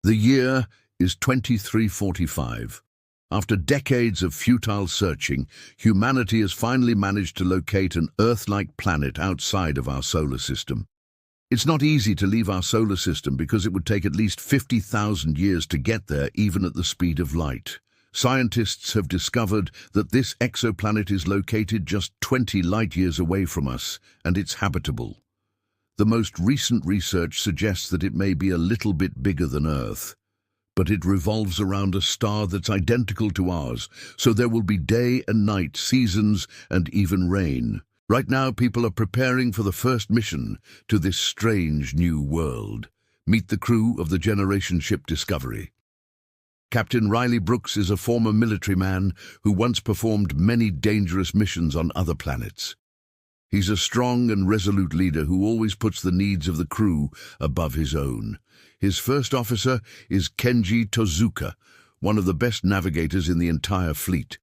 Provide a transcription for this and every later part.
The year is 2345. After decades of futile searching, humanity has finally managed to locate an Earth-like planet outside of our solar system. It's not easy to leave our solar system because it would take at least 50,000 years to get there, even at the speed of light. Scientists have discovered that this exoplanet is located just 20 light-years away from us, and it's habitable. The most recent research suggests that it may be a little bit bigger than Earth, but it revolves around a star that's identical to ours, so there will be day and night, seasons, and even rain. Right now, people are preparing for the first mission to this strange new world. Meet the crew of the Generation ship Discovery. Captain Riley Brooks is a former military man who once performed many dangerous missions on other planets. He's a strong and resolute leader who always puts the needs of the crew above his own. His first officer is Kenji Tozuka, one of the best navigators in the entire fleet.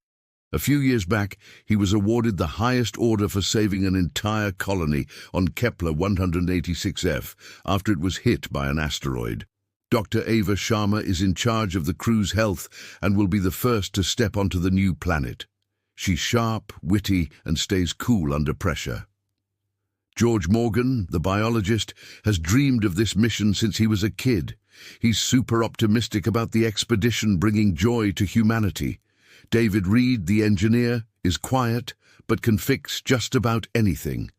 A few years back, he was awarded the highest order for saving an entire colony on Kepler 186f after it was hit by an asteroid. Dr. Ava Sharma is in charge of the crew's health and will be the first to step onto the new planet. She's sharp, witty, and stays cool under pressure. George Morgan, the biologist, has dreamed of this mission since he was a kid. He's super optimistic about the expedition bringing joy to humanity. David Reed, the engineer, is quiet, but can fix just about anything.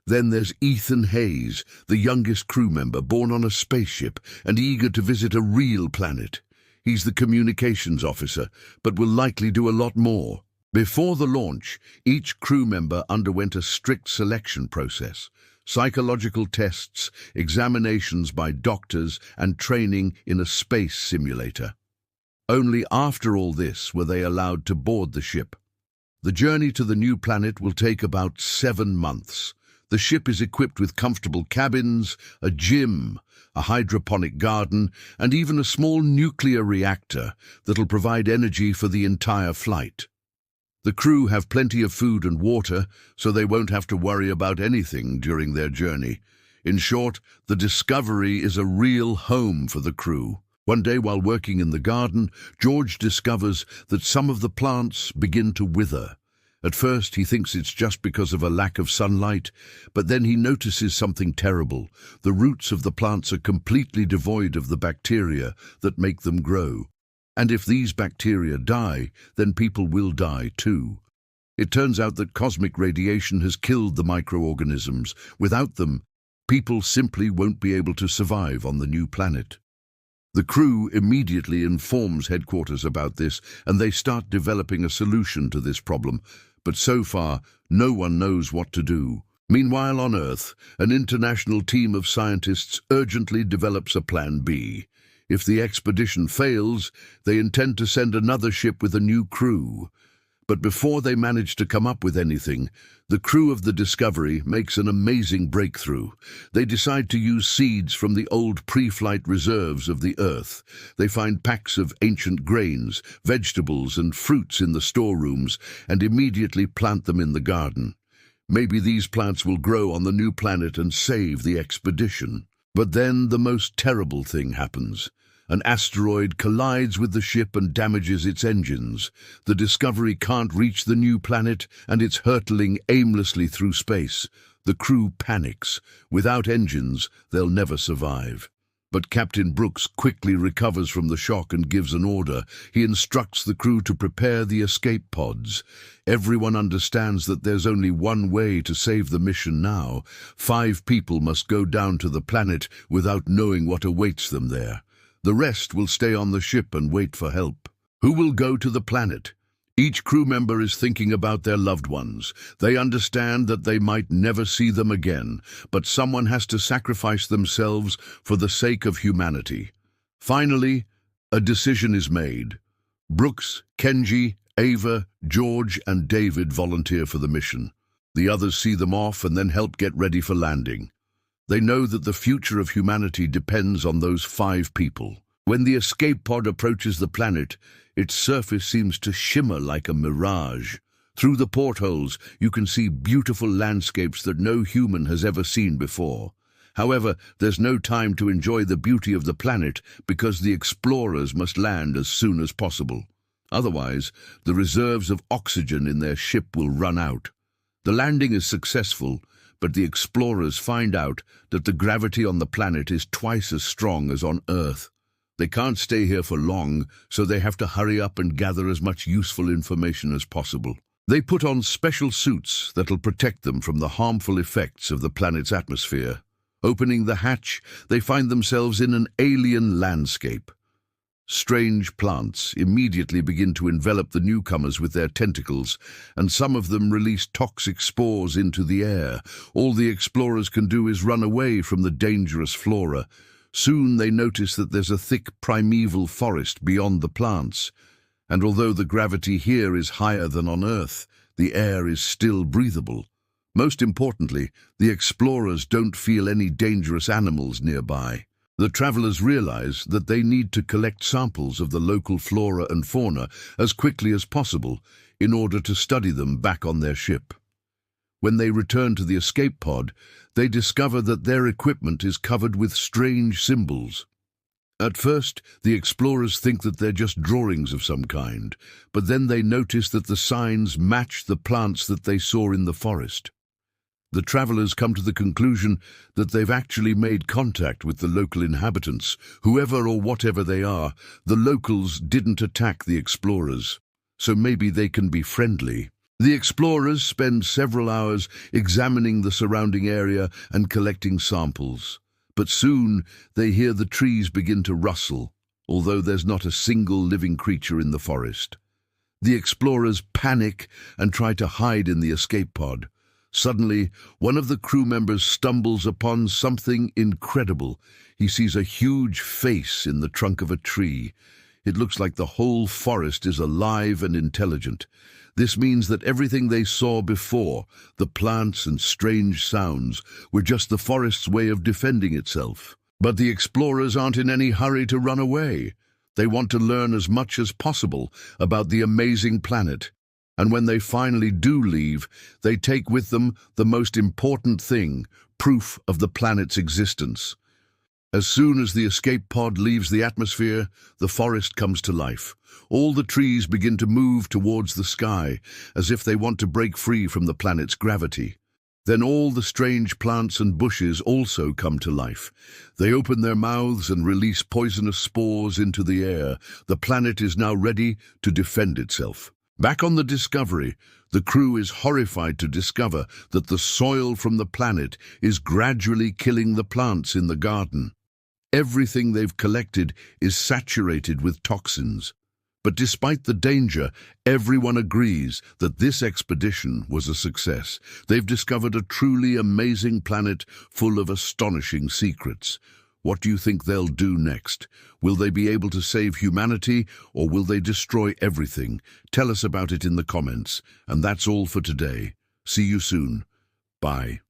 Then there's Ethan Hayes, the youngest crew member, born on a spaceship and eager to visit a real planet. He's the communications officer, but will likely do a lot more. Before the launch, each crew member underwent a strict selection process, psychological tests, examinations by doctors, and training in a space simulator. Only after all this were they allowed to board the ship. The journey to the new planet will take about 7 months. The ship is equipped with comfortable cabins, a gym, a hydroponic garden, and even a small nuclear reactor that'll provide energy for the entire flight. The crew have plenty of food and water, so they won't have to worry about anything during their journey. In short, the Discovery is a real home for the crew. One day, while working in the garden, George discovers that some of the plants begin to wither. At first, he thinks it's just because of a lack of sunlight, but then he notices something terrible. The roots of the plants are completely devoid of the bacteria that make them grow. And if these bacteria die, then people will die too. It turns out that cosmic radiation has killed the microorganisms. Without them, people simply won't be able to survive on the new planet. The crew immediately informs headquarters about this, and they start developing a solution to this problem. But so far, no one knows what to do. Meanwhile, on Earth, an international team of scientists urgently develops a Plan B. If the expedition fails, they intend to send another ship with a new crew. But before they manage to come up with anything, the crew of the Discovery makes an amazing breakthrough. They decide to use seeds from the old pre-flight reserves of the Earth. They find packs of ancient grains, vegetables, and fruits in the storerooms and immediately plant them in the garden. Maybe these plants will grow on the new planet and save the expedition. But then the most terrible thing happens. An asteroid collides with the ship and damages its engines. The Discovery can't reach the new planet, and it's hurtling aimlessly through space. The crew panics. Without engines, they'll never survive. But Captain Brooks quickly recovers from the shock and gives an order. He instructs the crew to prepare the escape pods. Everyone understands that there's only one way to save the mission now. 5 people must go down to the planet without knowing what awaits them there. The rest will stay on the ship and wait for help. Who will go to the planet? Each crew member is thinking about their loved ones. They understand that they might never see them again, but someone has to sacrifice themselves for the sake of humanity. Finally, a decision is made. Brooks, Kenji, Ava, George, and David volunteer for the mission. The others see them off and then help get ready for landing. They know that the future of humanity depends on those 5 people. When the escape pod approaches the planet, its surface seems to shimmer like a mirage. Through the portholes, you can see beautiful landscapes that no human has ever seen before. However, there's no time to enjoy the beauty of the planet because the explorers must land as soon as possible. Otherwise, the reserves of oxygen in their ship will run out. The landing is successful, but the explorers find out that the gravity on the planet is twice as strong as on Earth. They can't stay here for long, so they have to hurry up and gather as much useful information as possible. They put on special suits that'll protect them from the harmful effects of the planet's atmosphere. Opening the hatch, they find themselves in an alien landscape. Strange plants immediately begin to envelop the newcomers with their tentacles, and some of them release toxic spores into the air. All the explorers can do is run away from the dangerous flora. Soon they notice that there's a thick primeval forest beyond the plants, and although the gravity here is higher than on Earth, the air is still breathable. Most importantly, the explorers don't feel any dangerous animals nearby. The travelers realize that they need to collect samples of the local flora and fauna as quickly as possible in order to study them back on their ship. When they return to the escape pod, they discover that their equipment is covered with strange symbols. At first, the explorers think that they're just drawings of some kind, but then they notice that the signs match the plants that they saw in the forest. The travelers come to the conclusion that they've actually made contact with the local inhabitants. Whoever or whatever they are, the locals didn't attack the explorers, so maybe they can be friendly. The explorers spend several hours examining the surrounding area and collecting samples. But soon they hear the trees begin to rustle, although there's not a single living creature in the forest. The explorers panic and try to hide in the escape pod. Suddenly, one of the crew members stumbles upon something incredible. He sees a huge face in the trunk of a tree. It looks like the whole forest is alive and intelligent. This means that everything they saw before, the plants and strange sounds, were just the forest's way of defending itself. But the explorers aren't in any hurry to run away. They want to learn as much as possible about the amazing planet. And when they finally do leave, they take with them the most important thing, proof of the planet's existence. As soon as the escape pod leaves the atmosphere, the forest comes to life. All the trees begin to move towards the sky, as if they want to break free from the planet's gravity. Then all the strange plants and bushes also come to life. They open their mouths and release poisonous spores into the air. The planet is now ready to defend itself. Back on the Discovery, the crew is horrified to discover that the soil from the planet is gradually killing the plants in the garden. Everything they've collected is saturated with toxins. But despite the danger, everyone agrees that this expedition was a success. They've discovered a truly amazing planet full of astonishing secrets. What do you think they'll do next? Will they be able to save humanity, or will they destroy everything? Tell us about it in the comments. And that's all for today. See you soon. Bye.